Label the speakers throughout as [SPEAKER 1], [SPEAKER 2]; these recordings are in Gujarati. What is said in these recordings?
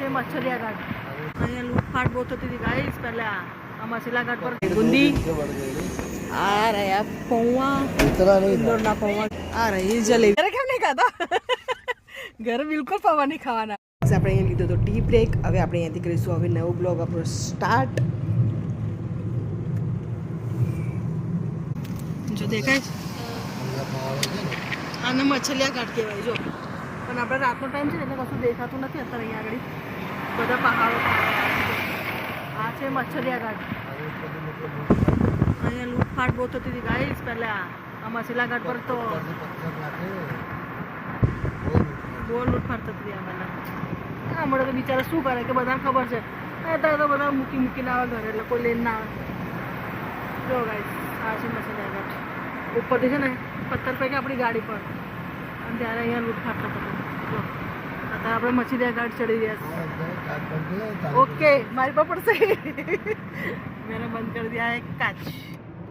[SPEAKER 1] છે મચ્છરિયા ઘાટ. અહીંયા લૂંટફાટ બહુ થતી હતી ગાઈસ પહેલા આ મછલા ઘાટ પર. બુંદી આ રહ્યા પૌવા, ઇન્દોરના પૌવા. આ રહી જલેબી. ઘરે કેમ નહીં ખાતા? ઘરે બિલકુલ પૌવા નહીં ખાવાના. આપણે અહીંયા લીધો તો ટી બ્રેક. હવે આપણે અહીંયાથી કરીશું હવે નવો બ્લોગ આપણો સ્ટાર્ટ. જો દેખાય છે આને મછલિયા ઘાટ કહેવાય. જો પણ આપણે રાતનો ટાઈમ છે એટલે કશું દેખાતું નથી અત્યારે અહીંયા આગળ બધા પહાડો. આ છે મચ્છરિયા ઘાટ. અહીંયા લૂંટફાટ બહુ થતી હતી ગાઈસ પહેલા આ મછલા ઘાટ પર તો બહુ લૂંટફાટ થતી હતી. આમાં હમણાં તો બિચારા શું કરે કે બધાને ખબર છે અત્યારે તો બધા મૂકીને આવે ઘરે એટલે કોઈ લઈને ના આવે. જો ગાઈસ આ છે મછલિયા ઘાટ. ઉપરથી છે ને પથ્થર પૈકી આપણી ગાડી પર અને ત્યારે અહીંયા લૂંટફાટ થતો હતો. જો અત્યારે આપણે મચ્છરિયા ઘાટ ચડી રહ્યા છીએ. ઓકે મારી પર પડશે. મેં બંધ કરી દિયા એક કાચ.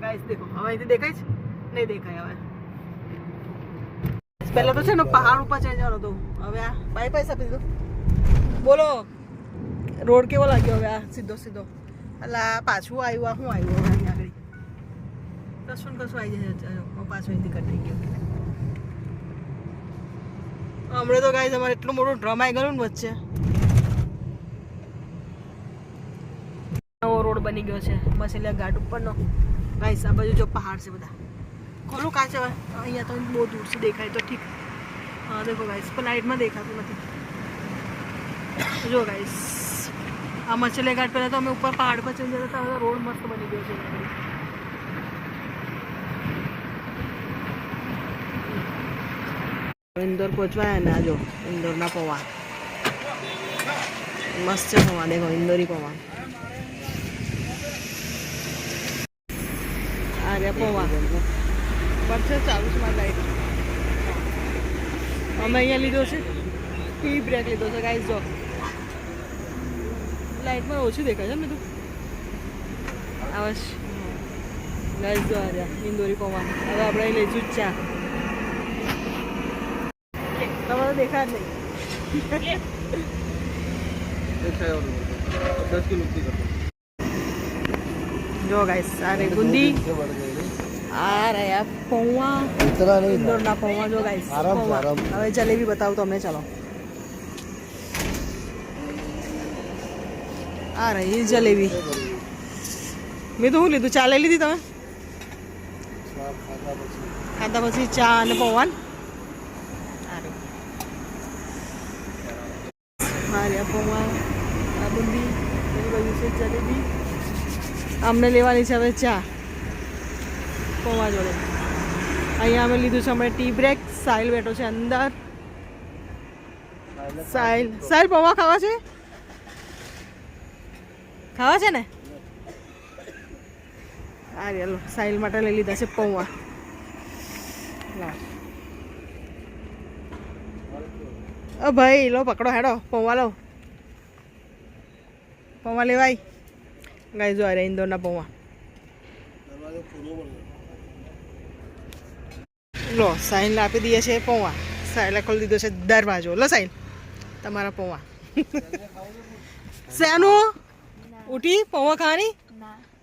[SPEAKER 1] ગાઈસ દેખો હવે અહીંથી દેખાય છે? નહીં દેખાય. હવે પહેલાં તો છે ને પહાડ ઉપર ચડવાનો હતો. હવે આ બાય બાય આપી દીધો. બોલો રોડ કેવો લાગ્યો હવે? આ સીધો સીધો એટલે પાછું આવ્યું. આ શું આવ્યું હવે આગળ? કશું ને કશું આવી જાય. પાછું અહીંથી કટાઈ ગયો. હમણાં તો ગાઈસ અમારે એટલું મોટું ડ્રમ આવી ગયું ને વચ્ચે. નવો રોડ બની ગયો છે મછલિયા ઘાટ ઉપરનો. ગાઈસ આ બાજુ જો પહાડ છે બધા. ખોલું કાચ હવે અહીંયા તો બહુ દૂરથી દેખાય તો ઠીક. હા દેખો ગાઈસ પણ લાઇટમાં દેખાતું નથી. જો ગાઈસ આ મછલિયા ઘાટ પહેલાં તો અમે ઉપર પહાડ પર ચડી જતા હતા. હવે રોડ મસ્ત બની ગયો છે. इंदौर पहुंचवाया है ना. जो इंदौर ना पौवा मस्त है. पौवा देखो इंदौरी पौवा. अरे पौवा बढ़ते चालू से मार लाइट. અમે અહીંયા લીધો છે ટી બ્રેક લીધો છે ગાઈસ. જો લાઇટમાં ઓછું દેખાય છે ને બધું. આવશ ગાઈસ જો આ રહ્યા ઇન્દોરી પૌવા. હવે આપણે અહીં લઈશું ચા. તમારે દેખા જ નહીં. જો ગાઈસ આ રે બુંદી આ રહ્યા પૌવા, ઇન્દોરના પૌવા. જો ગાઈસ હવે જલેબી બતાવું તમને. ચાલો આ રહી જલેબી. મેં તો શું લીધું? ચા લઈ લીધી તમે? ખાધા પછી ચા અને પૌવા. આ પૌવા આ બુંદી એની બાજુ છે જલેબી. અમને લેવાની છે હવે ચા પૌવા જોડે. અહીંયા અમે લીધું છે હમણાં ટી બ્રેક. સાહિલ બેઠો છે અંદર. સાહિલ પૌવા ખાવા છે? ખાવા છે ને? હા લો સાહિલ માટે લઈ લીધા છે પૌવા. ભાઈ લો પકડો હેડો પૌવા લો. પૌવા લેવાય ગાઈ. જો અરે ઇન્દોરના પૌવા લો. સાહિલ આપી દઈએ છે પૌવા. સાહિલે ખોલી દીધો છે દરવાજો. લો સાહિલ તમારા પૌવા. શેનું ઉઠી પૌવા ખાવાની?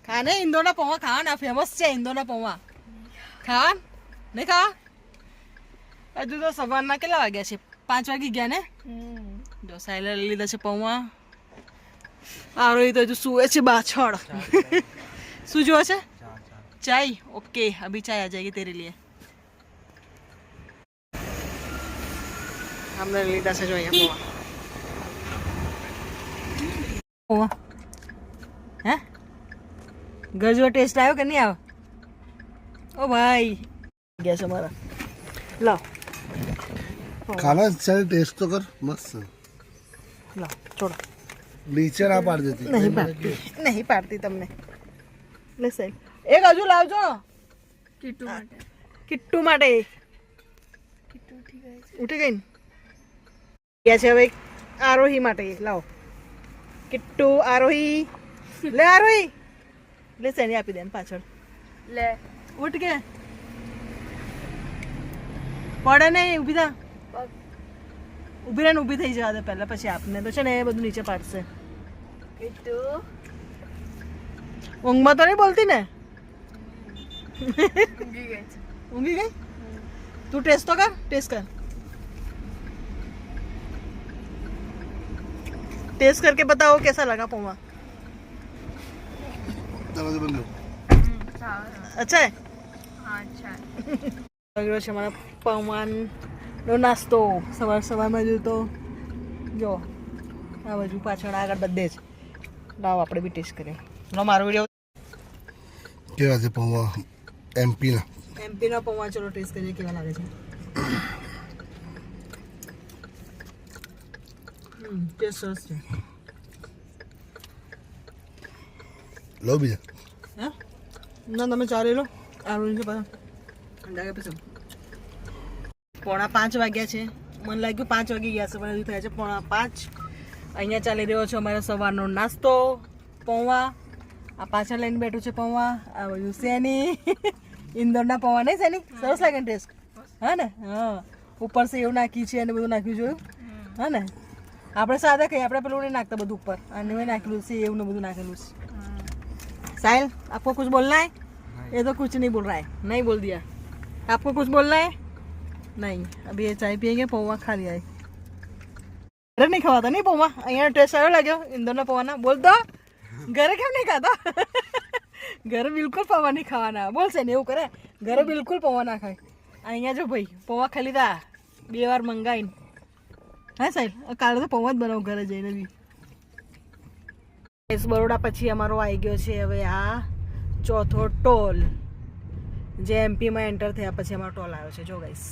[SPEAKER 1] ખાને ઇન્દોરના પૌવા ખાવાના. ફેમસ છે ઇન્દોરના પૌવા. ખાવા નહીં ખાવા? હજુ તો સવારના કેટલા વાગ્યા છે? 5 વાગી ગયા ને. જો સાયલે લઈ લીધા છે પૌવા. આરોહી તો હજુ સુવે છે પાછળ. શું જોવે છે? ચાય. ઓકે અભી ચાય आ जाएगी तेरे लिए. हमने લીધા છે જો અહીંયા પૌવા. હે ગજો ટેસ્ટ આવ્યો કે નહીં આવ્યો? ઓ ભાઈ ગયા છે મારા. લાવ
[SPEAKER 2] खाना चल टेस्ट तो कर मस्त.
[SPEAKER 1] ला छोड़ो
[SPEAKER 2] नीचे ना पाड़ देती.
[SPEAKER 1] नहीं पाड़ती તમને. લે સાહેબ એક હજુ લાવજો કિટ્ટુ માટે. ઉઠી ગઈ ને ગયા છે હવે આરોહી માટે. લાવો કિટ્ટુ આરોહી. લે આરોહી લે સેની આપી દે પાછળ. લે ઉઠ કે પડે નહીં. ઊભી થા ઊભી થઈ જવા દે પહેલાં, પછી આપને તો છે ને એ બધું નીચે પાડશે. ઊંઘમાં તો નહીં બોલતી ને? ઊંઘી ગઈ? તું ટેસ્ટ તો કર, ટેસ્ટ करके बताओ कैसा लगा पोहा.
[SPEAKER 2] दरवाजा बंद करो.
[SPEAKER 1] अच्छा है? हाँ अच्छा है. છે મારા પૌવાનો નાસ્તો સવારમાં જો તો જો આ બાજુ પાછળ આગળ બધે જ. લાવો આપણે બી ટેસ્ટ કરીએ. લો મારો વિડીયો
[SPEAKER 2] કેવા છે પૌવા એમપીના?
[SPEAKER 1] એમપીના પૌવા ચલો ટેસ્ટ કરીએ કેવા લાગે છે. ટેસ્ટ સરસ છે.
[SPEAKER 2] લો બીજા.
[SPEAKER 1] હા ના તમે ચાલે લો. આવું છે પાછા અંડા પછી 4:45 વાગ્યા છે. મને લાગ્યું 5 વાગી ગયા છે પણ હજુ થયા છે 4:45. અહીંયા ચાલી રહ્યો છે અમારો સવારનો નાસ્તો પૌવા. આ પાછળ લઈને બેઠું છે પૌવા. આ બધું શેની ઇન્દોરના પૌવા નહીં શેની સરસ લાગે ટેસ્ટ. હા ને? હા ઉપર સે એવું નાખ્યું છે અને બધું નાખ્યું જોયું. હા ને આપણે સાદા કહીએ, આપણે પેલું નહીં નાખતા બધું ઉપર, અને નાખેલું છે એવું ને બધું નાખેલું છે. साहिल आपको कुछ बोलना है? ये तो कुछ नहीं बोल रहा है. नहीं बोल दिया. आपको कुछ बोलना है? नहीं. अभी ये चाय पियेंगे. पौवा खा लिया है. घरे नहीं खवाता नहीं पौवा? અહીંયા ટેસ્ટ સારો લાગ્યો ઇન્દોરના પૌવાના. બોલ તો ઘરે કેમ નહીં ખાતા? ઘરે બિલકુલ પૌવા નહીં ખાવાના. બોલશે ને એવું કરે. ઘરે બિલકુલ પૌવા ના ખાય. અહીંયા જો ભાઈ પૌવા ખાઈ લીધા 2 વાર મંગાવીને. હા સાહેબ કાલે તો પૌવા જ બનાવું ઘરે જઈને બી. બરોડા પછી અમારો આવી ગયો છે હવે આ ચોથો ટોલ, જે એમપીમાં એન્ટર થયા પછી અમારો ટોલ આવ્યો છે. જો ગાઈસ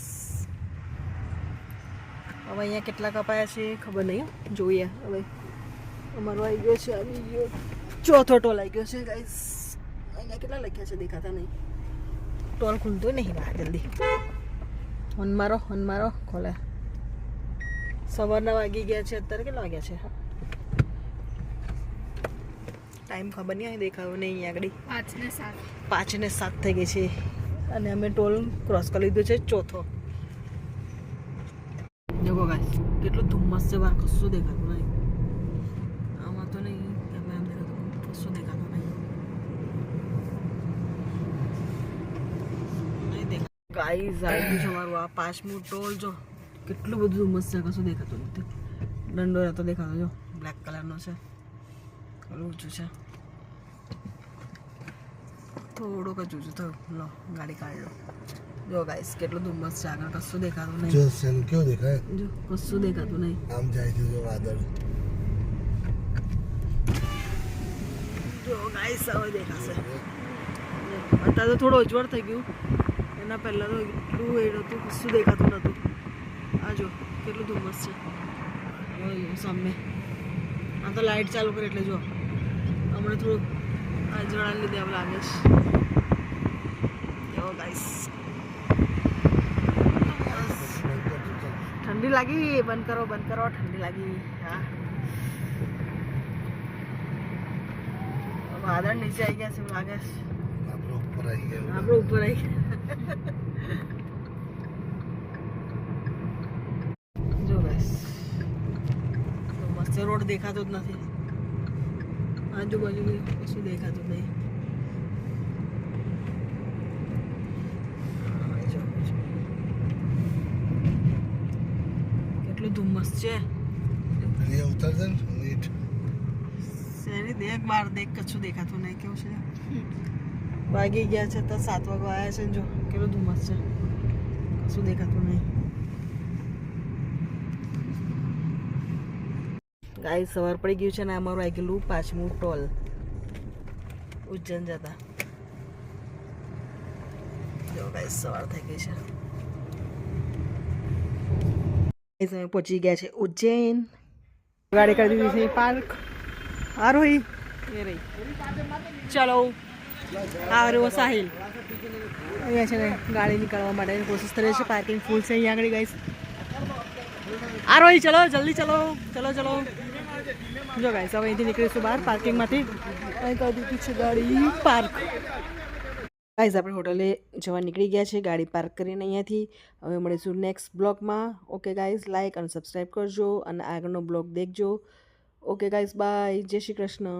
[SPEAKER 1] હવે અહીંયા કેટલા કપાયા છે ખબર નહીં, જોઈએ હવે. અમારો આવી ગયો છે, આવી ગયો ચોથો ટોલ આવી ગયો છે ગાઈસ. અહીંયા કેટલા લખ્યા છે દેખાતા નહીં. ટોલ ખુલતો નહીં બહાર જલ્દી. હન મારો ખોલે. સવારના વાગી ગયા છે. અત્યારે કેટલા વાગ્યા છે ટાઈમ ખબર નહીં, અહીં દેખાયો નહીં. અહીંયા આગળ 5:07 થઈ ગઈ છે અને અમે ટોલ ક્રોસ કરી લીધો છે ચોથો. જો ગાઈસ કેટલું ધુમ્મસ છે બહાર, કશું દેખાતું નહીં. આમાં તો નહીં કેમેરા દેખાતું, કશું દેખાતું નહીં ગાઈસ. આવી છે અમારું આ 5મું ટોલ. જો કેટલું બધું ધુમ્મસ છે, કશું દેખાતું નથી. દંડો તો દેખાતો જો બ્લેક કલરનો છે, ઊંચું છે થોડુંક જ ઊંચું થયું. લો ગાડી કાઢ લો. જો ગાઈસ કેટલું ધુમ્મસ છે આગળ, કશું દેખાતું નહીં.
[SPEAKER 2] જો સેલ કેવો દેખાય?
[SPEAKER 1] જો કશું દેખાતું નહીં.
[SPEAKER 2] આમ જાય છે જો વાદળ.
[SPEAKER 1] જો ગાઈસ હવે દેખાશે. અત્યારે તો થોડું ઉજ્જવળ થઈ ગયું. એના પહેલાં તો એટલું એ હતું, કશું દેખાતું નહોતું. આ જો કેટલું ધુમ્મસ છે સામે. આ તો લાઇટ ચાલુ કરે એટલે જો હમણાં થોડુંક આ જણાને લીધે એવું લાગે છે. જો ગાઈસ ઠંડી લાગી. બંધ કરો ઠંડી લાગી. હા વાદળ નીચે આવી ગયા છે એવું લાગે છે.
[SPEAKER 2] આપણે ઉપર આવી ગયા.
[SPEAKER 1] જો ગાઈસ મસ્ત રોડ દેખાતો જ નથી. આજુબાજુ કશું દેખાતું નહીં. કેટલું ધુમ્મસ છે.
[SPEAKER 2] ઉતર છે નીટ
[SPEAKER 1] શેરી દેખ બહાર દેખ, કશું દેખાતું નહીં. કેવું છે વાગી ગયા છે તો 7 વાગવા આવ્યા છે. જો કેટલું ધુમ્મસ છે, કશું દેખાતું નહીં. ગાઈસ સવાર પડી ગયું છે ને અમારું આવી ગયેલું 5મું ટોલ ઉજ્જૈન જતા. જો ગાઈસ સવાર થઈ ગઈ છે. અમે પહોંચી ગયા છે ઉજ્જૈન. ગાડી કરી દીધી છે પાર્ક. આ રહી એ રહી. ચલો આ રહ્યો સાહિલ. અહીંયા છે ને ગાડી નીકળવા માટેની કોશિશ કરે છે. પાર્કિંગ ફૂલ છે અહીંયા આગળ ગાઈસ. આ રહી ચલો જલ્દી ચલો. જો ગાઈસ હવે અહીંથી નીકળીશું બહાર પાર્કિંગમાંથી. અહીં કરી દીધી છે ગાડી પાર્ક. ગાઈઝ આપણે હોટલે જવા નીકળી ગયા છે, ગાડી પાર્ક કરીને અહીંયાથી. હવે મળીશું નેક્સ્ટ બ્લોગમાં. ઓકે ગાઈઝ, લાઇક અને સબસ્ક્રાઈબ કરજો અને આગળનો બ્લોગ દેખજો. ઓકે ગાઈઝ, બાય, જય શ્રી કૃષ્ણ.